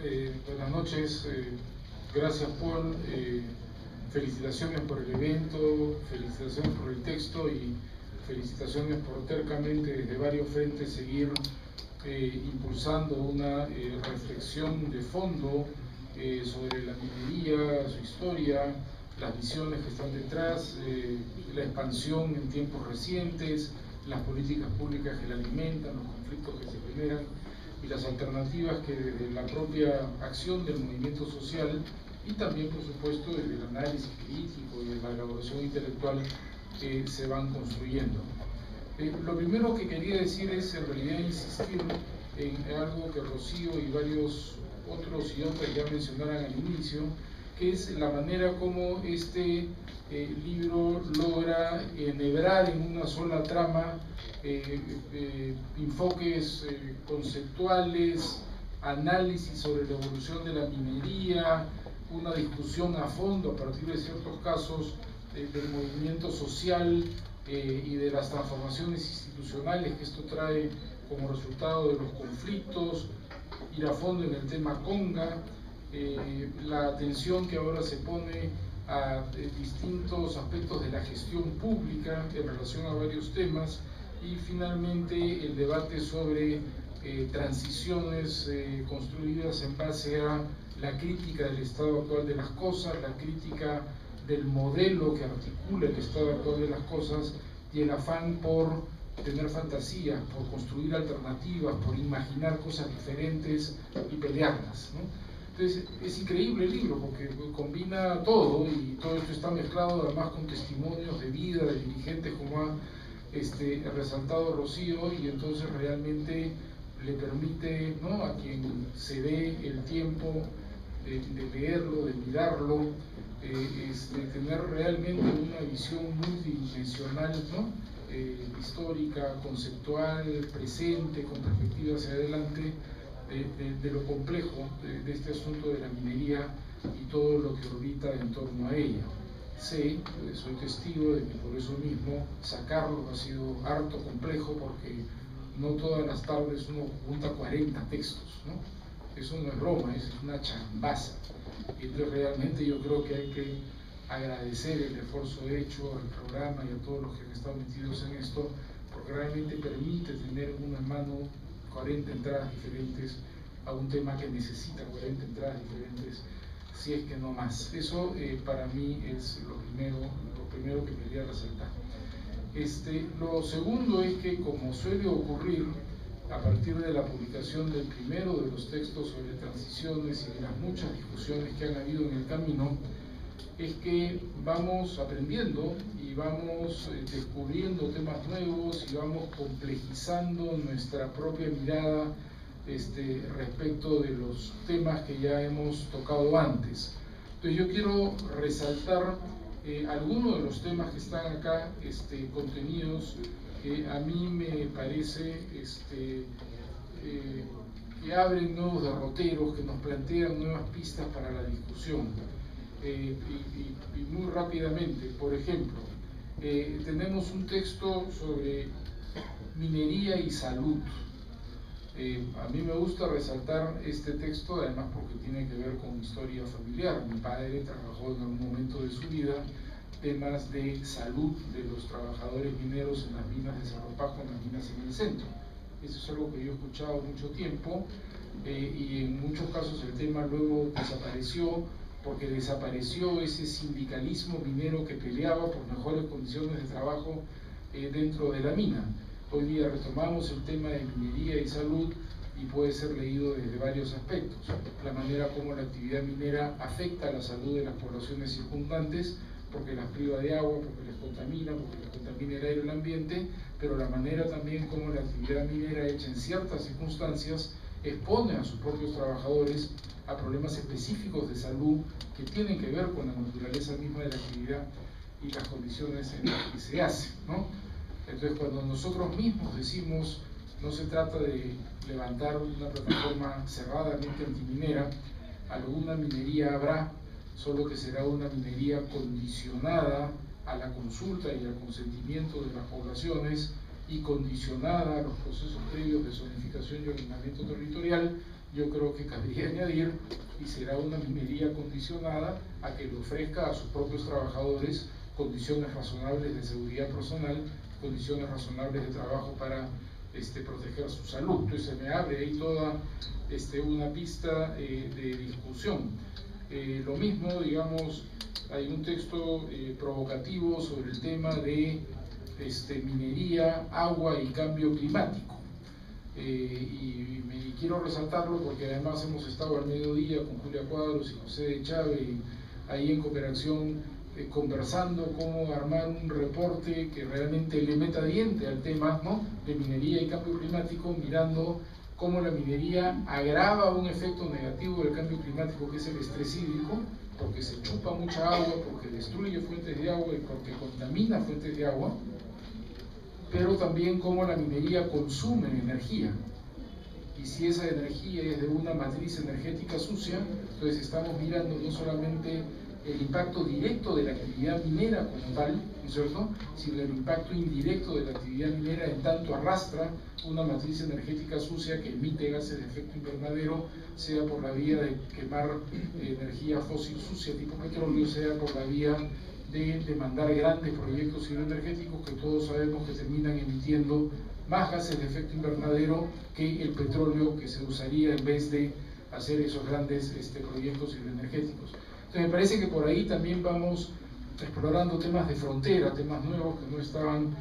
Buenas noches, gracias Paul, felicitaciones por el evento, felicitaciones por el texto y felicitaciones por tercamente desde varios frentes seguir impulsando una reflexión de fondo sobre la minería, su historia, las visiones que están detrás, la expansión en tiempos recientes, las políticas públicas que la alimentan, los conflictos que se generan y las alternativas que desde la propia acción del movimiento social y también, por supuesto, desde el análisis crítico y de la elaboración intelectual se van construyendo. Lo primero que quería decir es, en realidad, insistir en algo que Rocío y varios otros y otras ya mencionaron al inicio, que es la manera como este libro logra enhebrar en una sola trama enfoques conceptuales, análisis sobre la evolución de la minería, una discusión a fondo a partir de ciertos casos del movimiento social y de las transformaciones institucionales que esto trae como resultado de los conflictos, ir a fondo en el tema Conga, la atención que ahora se pone a distintos aspectos de la gestión pública en relación a varios temas y finalmente el debate sobre transiciones construidas en base a la crítica del estado actual de las cosas, la crítica del modelo que articula el estado actual de las cosas y el afán por tener fantasías, por construir alternativas, por imaginar cosas diferentes y pelearlas, ¿no? Entonces es increíble el libro porque combina todo y todo esto está mezclado además con testimonios de vida de dirigentes como ha resaltado Rocío, y entonces realmente le permite, ¿no?, a quien se dé el tiempo de leerlo, de mirarlo, tener realmente una visión multidimensional, ¿no?, histórica, conceptual, presente, con perspectiva hacia adelante, de lo complejo de este asunto de la minería y todo lo que orbita en torno a ella. Sé, soy testigo de que por eso mismo sacarlo ha sido harto complejo, porque no todas las tardes uno junta 40 textos, ¿no? Eso no es broma, es una chambaza. Y entonces realmente yo creo que hay que agradecer el esfuerzo hecho al programa y a todos los que han estado metidos en esto, porque realmente permite tener en una mano 40 entradas diferentes a un tema que necesita 40 entradas diferentes, si es que no más. Eso para mí es lo primero que quería resaltar. Lo segundo es que, como suele ocurrir a partir de la publicación del primero de los textos sobre transiciones y de las muchas discusiones que han habido en el camino, es que vamos aprendiendo y vamos descubriendo temas nuevos y vamos complejizando nuestra propia mirada respecto de los temas que ya hemos tocado antes. Entonces yo quiero resaltar algunos de los temas que están acá contenidos, que a mí me parece que abren nuevos derroteros, que nos plantean nuevas pistas para la discusión. Y muy rápidamente, por ejemplo, tenemos un texto sobre minería y salud. A mí me gusta resaltar este texto, además porque tiene que ver con historia familiar. Mi padre trabajó en algún momento de su vida temas de salud de los trabajadores mineros en las minas de Cerro Pajo, en las minas en el centro. Eso es algo que yo he escuchado mucho tiempo y en muchos casos el tema luego desapareció, porque desapareció ese sindicalismo minero que peleaba por mejores condiciones de trabajo dentro de la mina. Hoy día retomamos el tema de minería y salud y puede ser leído desde varios aspectos. La manera como la actividad minera afecta a la salud de las poblaciones circundantes, porque las priva de agua, porque les contamina el aire y el ambiente, pero la manera también como la actividad minera hecha en ciertas circunstancias expone a sus propios trabajadores a problemas específicos de salud que tienen que ver con la naturaleza misma de la actividad y las condiciones en las que se hace, ¿no? Entonces, cuando nosotros mismos decimos, no se trata de levantar una plataforma cerradamente antiminera, alguna minería habrá, solo que será una minería condicionada a la consulta y al consentimiento de las poblaciones y condicionada a los procesos previos de zonificación y ordenamiento territorial, yo creo que cabría añadir, y será una minería condicionada a que le ofrezca a sus propios trabajadores condiciones razonables de seguridad personal, condiciones razonables de trabajo para proteger su salud. Entonces se me abre ahí toda una pista de discusión. Lo mismo, digamos, hay un texto provocativo sobre el tema de minería, agua y cambio climático. Y quiero resaltarlo porque además hemos estado al mediodía con Julia Cuadros y José de Chávez ahí en cooperación conversando cómo armar un reporte que realmente le meta diente al tema, ¿no?, de minería y cambio climático, mirando cómo la minería agrava un efecto negativo del cambio climático, que es el estrés hídrico, porque se chupa mucha agua, porque destruye fuentes de agua y porque contamina fuentes de agua, pero también cómo la minería consume energía. Y si esa energía es de una matriz energética sucia, entonces estamos mirando no solamente el impacto directo de la actividad minera como tal, ¿no es cierto?, sino el impacto indirecto de la actividad minera en tanto arrastra una matriz energética sucia que emite gases de efecto invernadero, sea por la vía de quemar energía fósil sucia tipo petróleo, sea por la vía de demandar grandes proyectos hidroenergéticos que todos sabemos que terminan emitiendo más gases de efecto invernadero que el petróleo que se usaría en vez de hacer esos grandes proyectos hidroenergéticos. Entonces me parece que por ahí también vamos explorando temas de frontera, temas nuevos que no estaban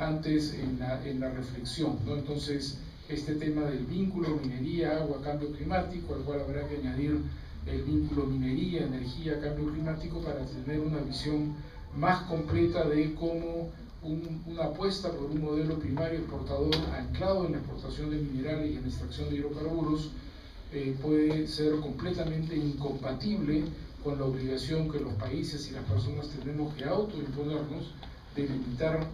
antes en la reflexión, ¿no? Entonces este tema del vínculo minería, agua, cambio climático, al cual habrá que añadir el vínculo minería, energía, cambio climático, para tener una visión más completa de cómo una apuesta por un modelo primario exportador anclado en la exportación de minerales y en la extracción de hidrocarburos puede ser completamente incompatible con la obligación que los países y las personas tenemos que autoimponernos de limitar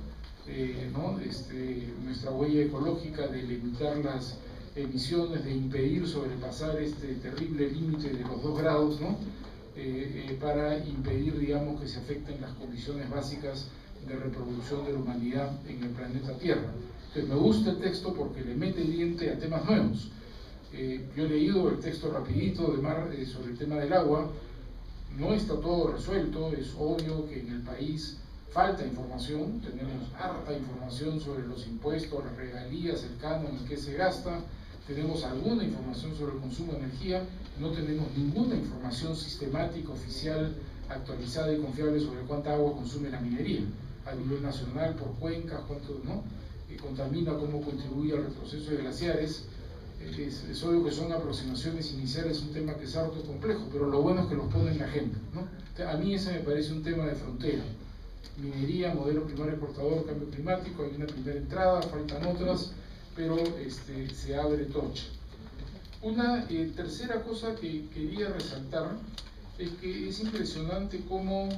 nuestra huella ecológica, de limitar las emisiones, de impedir sobrepasar este terrible límite de los 2 grados, ¿no?, para impedir, digamos, que se afecten las condiciones básicas de reproducción de la humanidad en el planeta Tierra. Entonces me gusta el texto porque le mete diente a temas nuevos. Yo he leído el texto rapidito de Mar sobre el tema del agua. No está todo resuelto, es obvio que en el país falta información, tenemos harta información sobre los impuestos, las regalías, el canon, en qué se gasta, tenemos alguna información sobre el consumo de energía, no tenemos ninguna información sistemática, oficial, actualizada y confiable sobre cuánta agua consume la minería a nivel nacional, por cuencas, cuánto, ¿no?, contamina, cómo contribuye al retroceso de glaciares. Es obvio que son aproximaciones iniciales, un tema que es harto complejo, pero lo bueno es que los pone en la agenda, ¿no? A mí ese me parece un tema de frontera. Minería, modelo primario exportador, cambio climático, hay una primera entrada, faltan otras, pero se abre torcha. Una tercera cosa que quería resaltar es que es impresionante cómo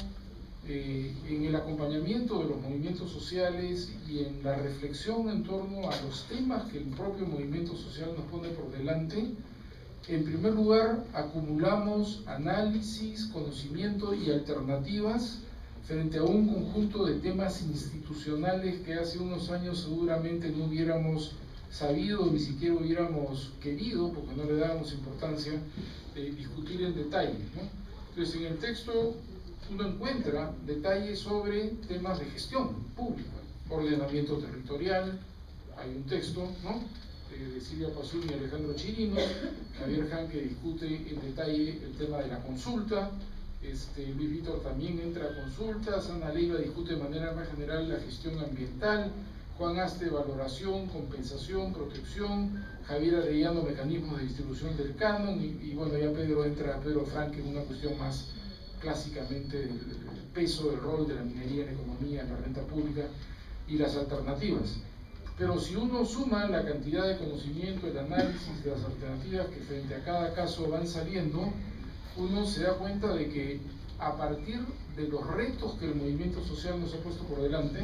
en el acompañamiento de los movimientos sociales y en la reflexión en torno a los temas que el propio movimiento social nos pone por delante, en primer lugar acumulamos análisis, conocimiento y alternativas frente a un conjunto de temas institucionales que hace unos años seguramente no hubiéramos sabido, ni siquiera hubiéramos querido, porque no le dábamos importancia, discutir en detalle, ¿no? Entonces en el texto uno encuentra detalles sobre temas de gestión pública, ordenamiento territorial, hay un texto, ¿no?, de Silvia Pazún y Alejandro Chirinos, Javier Han que discute en detalle el tema de la consulta, Luis Víctor también entra a consultas, Ana Leiva discute de manera más general la gestión ambiental, Juan Aste valoración, compensación, protección, Javier Arellano mecanismos de distribución del canon y bueno, ya Pedro Frank en una cuestión más clásicamente del peso, del rol de la minería en la economía, en la renta pública y las alternativas. Pero si uno suma la cantidad de conocimiento, el análisis de las alternativas que frente a cada caso van saliendo, uno se da cuenta de que a partir de los retos que el movimiento social nos ha puesto por delante,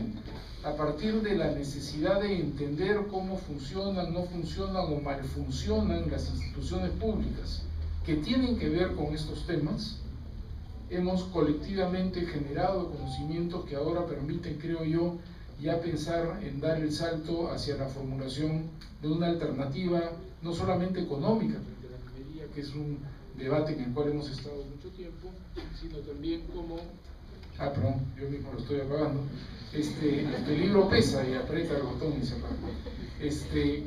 a partir de la necesidad de entender cómo funcionan, no funcionan o malfuncionan las instituciones públicas que tienen que ver con estos temas, hemos colectivamente generado conocimientos que ahora permiten, creo yo, ya pensar en dar el salto hacia la formulación de una alternativa no solamente económica frente a la minería, que es un debate en el cual hemos estado mucho tiempo, sino también como, perdón, yo mismo lo estoy apagando, el peligro pesa y aprieta el botón y se apaga.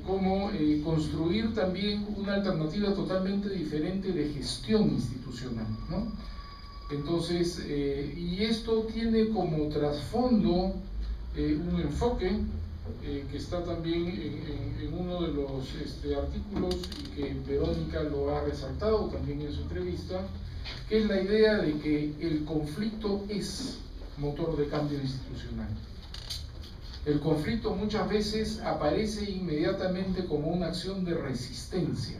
Cómo construir también una alternativa totalmente diferente de gestión institucional, ¿no? Entonces, y esto tiene como trasfondo un enfoque que está también en uno de los artículos y que Verónica lo ha resaltado también en su entrevista, que es la idea de que el conflicto es motor de cambio institucional. El conflicto muchas veces aparece inmediatamente como una acción de resistencia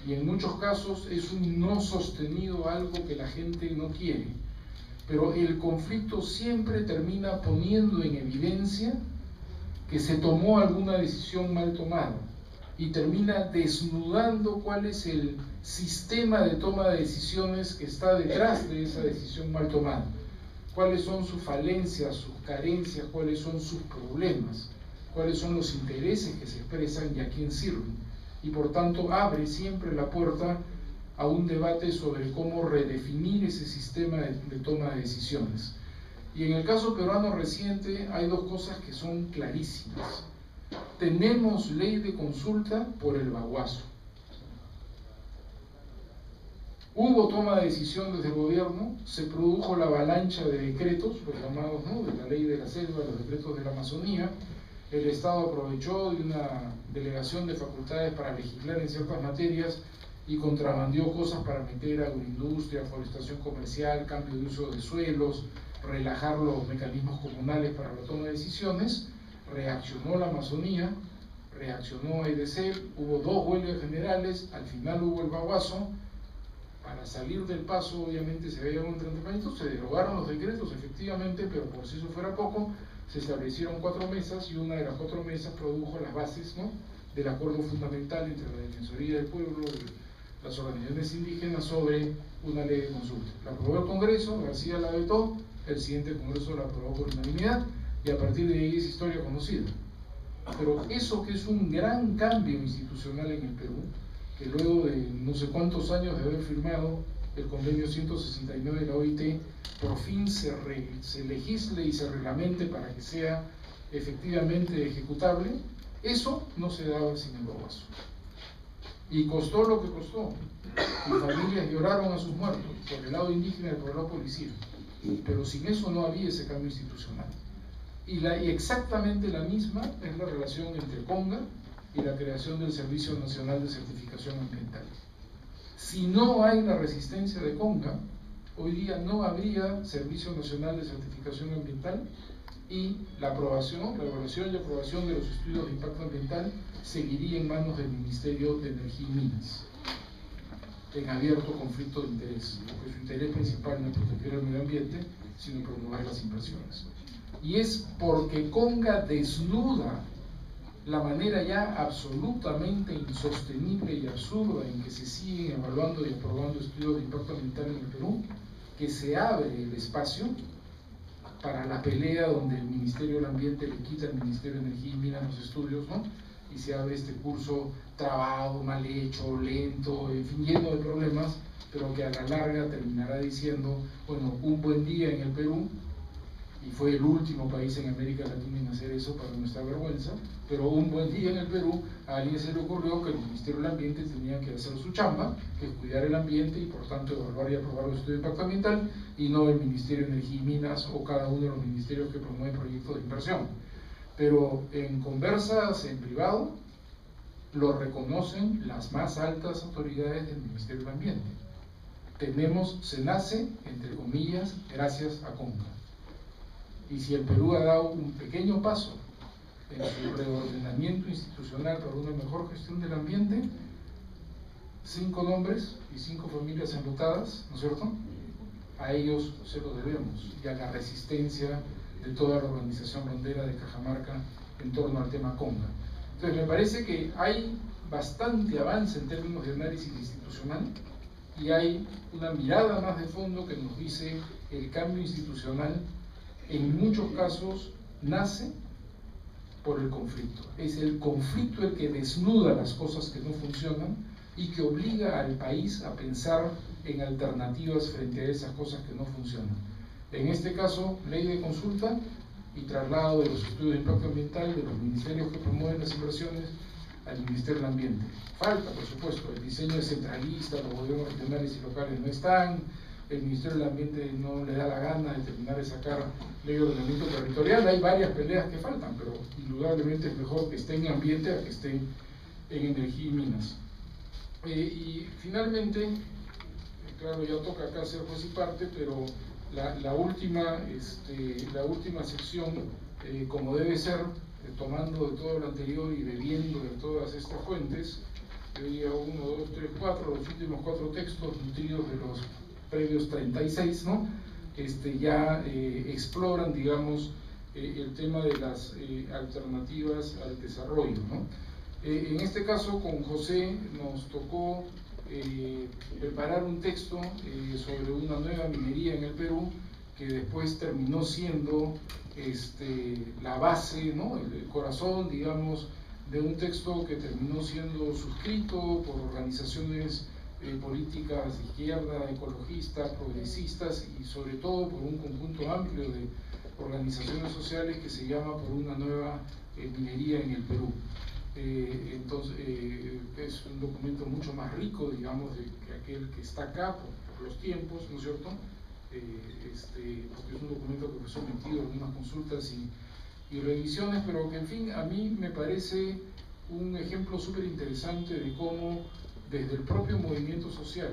y en muchos casos es un no sostenido, algo que la gente no quiere. Pero el conflicto siempre termina poniendo en evidencia que se tomó alguna decisión mal tomada y termina desnudando cuál es el sistema de toma de decisiones que está detrás de esa decisión mal tomada. Cuáles son sus falencias, sus carencias, cuáles son sus problemas, cuáles son los intereses que se expresan y a quién sirven. Y por tanto abre siempre la puerta a un debate sobre cómo redefinir ese sistema de toma de decisiones. Y en el caso peruano reciente hay dos cosas que son clarísimas. Tenemos ley de consulta por el baguazo. Hubo toma de decisión desde el gobierno, se produjo la avalancha de decretos, los llamados, ¿no?, de la ley de la selva, los decretos de la Amazonía. El Estado aprovechó de una delegación de facultades para legislar en ciertas materias y contrabandeó cosas para meter agroindustria, forestación comercial, cambio de uso de suelos, relajar los mecanismos comunales para la toma de decisiones. Reaccionó la Amazonía, reaccionó EDC, hubo dos huelgas generales, al final hubo el baguazo. Para salir del paso, obviamente, se había un entrenamiento, se derogaron los decretos, efectivamente, pero por si eso fuera poco, se establecieron 4 mesas y una de las 4 mesas produjo las bases, ¿no?, del acuerdo fundamental entre la Defensoría del Pueblo y las organizaciones indígenas sobre una ley de consulta. La aprobó el Congreso, García la vetó, el siguiente Congreso la aprobó por unanimidad y a partir de ahí es historia conocida. Pero eso, que es un gran cambio institucional en el Perú, que luego de no sé cuántos años de haber firmado el convenio 169 de la OIT, por fin se legisle y se reglamente para que sea efectivamente ejecutable, eso no se daba sin el baguazo. Y costó lo que costó. Y familias lloraron a sus muertos, por el lado indígena y por el lado policial. Pero sin eso no había ese cambio institucional. Y exactamente la misma es la relación entre Conga y la creación del Servicio Nacional de Certificación Ambiental. Si no hay la resistencia de Conga, hoy día no habría Servicio Nacional de Certificación Ambiental y la aprobación, la evaluación y aprobación de los estudios de impacto ambiental seguiría en manos del Ministerio de Energía y Minas, en abierto conflicto de interés, porque su interés principal no es proteger el medio ambiente, sino promover las inversiones. Y es porque Conga desnuda la manera ya absolutamente insostenible y absurda en que se siguen evaluando y aprobando estudios de impacto ambiental en el Perú, que se abre el espacio para la pelea donde el Ministerio del Ambiente le quita al Ministerio de Energía y Minas los estudios, ¿no?, y se abre este curso trabado, mal hecho, lento, en fin, lleno de problemas, pero que a la larga terminará diciendo, bueno, un buen día en el Perú, y fue el último país en América Latina en hacer eso, para nuestra vergüenza, pero un buen día en el Perú a alguien se le ocurrió que el Ministerio del Ambiente tenía que hacer su chamba, que es cuidar el ambiente y por tanto evaluar y aprobar los estudios de impacto ambiental, y no el Ministerio de Energía y Minas o cada uno de los ministerios que promueven proyectos de inversión. Pero en conversas en privado lo reconocen las más altas autoridades del Ministerio del Ambiente. Se nace, entre comillas, gracias a Conga. Y si el Perú ha dado un pequeño paso en su reordenamiento institucional para una mejor gestión del ambiente, 5 nombres y 5 familias enlutadas, ¿no es cierto?, a ellos se lo debemos, y a la resistencia de toda la organización bandera de Cajamarca en torno al tema Conga. Entonces me parece que hay bastante avance en términos de análisis institucional y hay una mirada más de fondo que nos dice el cambio institucional en muchos casos nace por el conflicto. Es el conflicto el que desnuda las cosas que no funcionan y que obliga al país a pensar en alternativas frente a esas cosas que no funcionan. En este caso, ley de consulta y traslado de los estudios de impacto ambiental de los ministerios que promueven las inversiones al Ministerio del Ambiente. Falta, por supuesto, el diseño es centralista, los gobiernos regionales y locales no están, el Ministerio del Ambiente no le da la gana de terminar de sacar ley de ordenamiento territorial, hay varias peleas que faltan, pero indudablemente es mejor que esté en ambiente a que esté en energía y minas. Y finalmente, claro, ya toca acá ser juez y parte, pero la última sección, como debe ser, tomando de todo lo anterior y bebiendo de todas estas fuentes, yo diría 1, 2, 3, 4, los últimos 4 textos nutridos de los previos 36, ¿no? Ya exploran, digamos, el tema de las alternativas al desarrollo, ¿no? En este caso, con José nos tocó preparar un texto sobre una nueva minería en el Perú, que después terminó siendo la base, ¿no? El corazón, digamos, de un texto que terminó siendo suscrito por organizaciones políticas de izquierda, ecologistas, progresistas y sobre todo por un conjunto amplio de organizaciones sociales que se llama Por una nueva minería en el Perú. Entonces es un documento mucho más rico, digamos, que aquel que está acá por los tiempos, ¿no es cierto? Porque es un documento que fue sometido a algunas consultas y revisiones, pero que en fin, a mí me parece un ejemplo súper interesante de cómo desde el propio movimiento social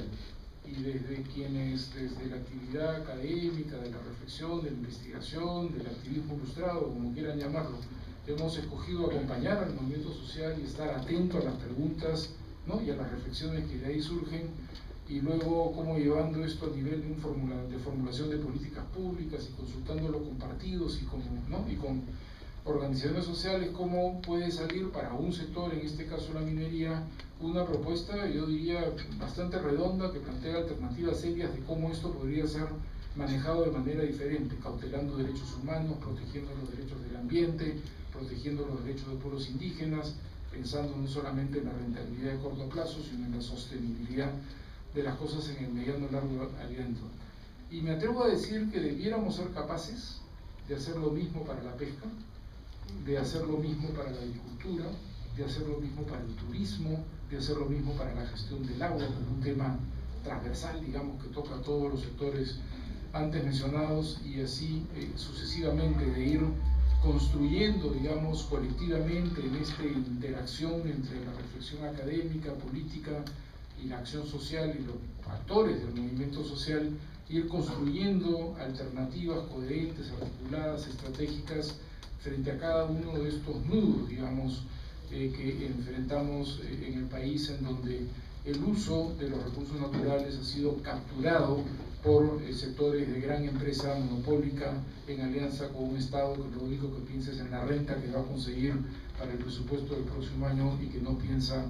y desde quienes, desde la actividad académica, de la reflexión, de la investigación, del activismo ilustrado, como quieran llamarlo, hemos escogido acompañar al movimiento social y estar atento a las preguntas, ¿no? Y a las reflexiones que de ahí surgen, y luego cómo llevando esto a nivel de formulación de políticas públicas y consultándolo con partidos y con organizaciones sociales, cómo puede salir para un sector, en este caso la minería, una propuesta, yo diría, bastante redonda, que plantea alternativas serias de cómo esto podría ser manejado de manera diferente, cautelando derechos humanos, protegiendo los derechos del ambiente, protegiendo los derechos de pueblos indígenas, pensando no solamente en la rentabilidad de corto plazo, sino en la sostenibilidad de las cosas en el mediano y largo aliento. Y me atrevo a decir que debiéramos ser capaces de hacer lo mismo para la pesca, de hacer lo mismo para la agricultura, de hacer lo mismo para el turismo, de hacer lo mismo para la gestión del agua, como un tema transversal, digamos, que toca a todos los sectores antes mencionados, y así sucesivamente, de ir construyendo, digamos, colectivamente en esta interacción entre la reflexión académica, política y la acción social y los actores del movimiento social, ir construyendo alternativas coherentes, articuladas, estratégicas frente a cada uno de estos nudos, digamos, que enfrentamos en el país, en donde el uso de los recursos naturales ha sido capturado por sectores de gran empresa monopólica en alianza con un Estado que lo único que piensa es en la renta que va a conseguir para el presupuesto del próximo año y que no piensa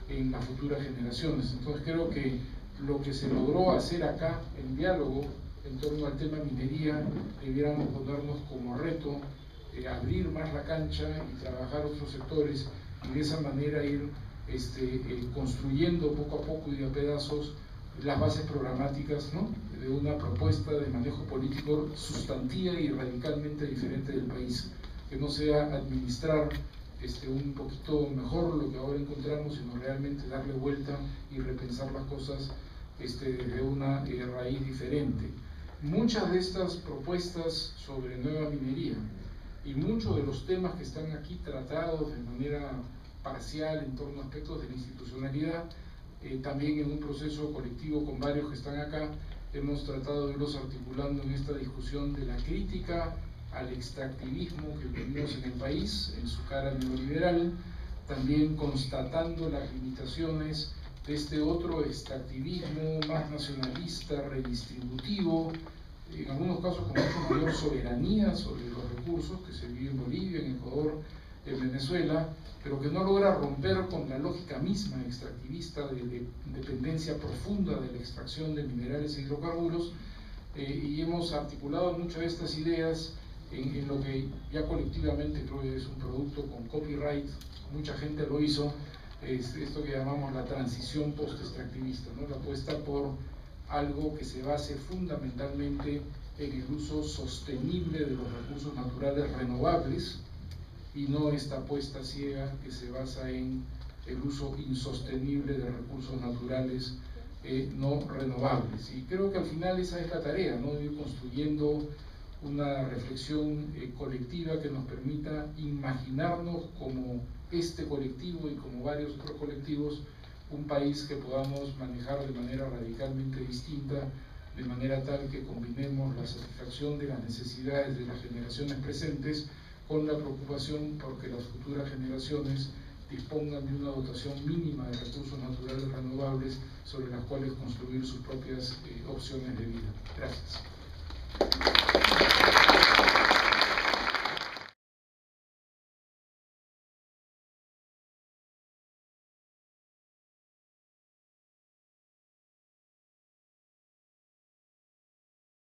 en las futuras generaciones. Entonces creo que lo que se logró hacer acá en diálogo en torno al tema minería, debiéramos ponernos como reto abrir más la cancha y trabajar otros sectores, y de esa manera ir construyendo poco a poco y a pedazos las bases programáticas, ¿no? De una propuesta de manejo político sustantiva y radicalmente diferente del país, que no sea administrar un poquito mejor lo que ahora encontramos, sino realmente darle vuelta y repensar las cosas desde una raíz diferente. Muchas de estas propuestas sobre nueva minería y muchos de los temas que están aquí tratados de manera parcial en torno a aspectos de la institucionalidad, también en un proceso colectivo con varios que están acá, hemos tratado de irlos articulando en esta discusión de la crítica al extractivismo que vivimos en el país, en su cara neoliberal, también constatando las limitaciones de este otro extractivismo más nacionalista, redistributivo, en algunos casos con mucha mayor soberanía sobre los recursos que se vive en Bolivia, en Ecuador, en Venezuela, pero que no logra romper con la lógica misma extractivista de dependencia profunda de la extracción de minerales e hidrocarburos, y hemos articulado muchas de estas ideas en lo que ya colectivamente creo que es un producto con copyright, mucha gente lo hizo, es esto que llamamos la transición post-extractivista, ¿no? La apuesta por algo que se base fundamentalmente en el uso sostenible de los recursos naturales renovables y no esta apuesta ciega que se basa en el uso insostenible de recursos naturales no renovables. Y creo que al final esa es la tarea, ¿no? De ir construyendo una reflexión colectiva que nos permita imaginarnos como este colectivo y como varios otros colectivos, un país que podamos manejar de manera radicalmente distinta, de manera tal que combinemos la satisfacción de las necesidades de las generaciones presentes con la preocupación por que las futuras generaciones dispongan de una dotación mínima de recursos naturales renovables sobre las cuales construir sus propias opciones de vida. Gracias.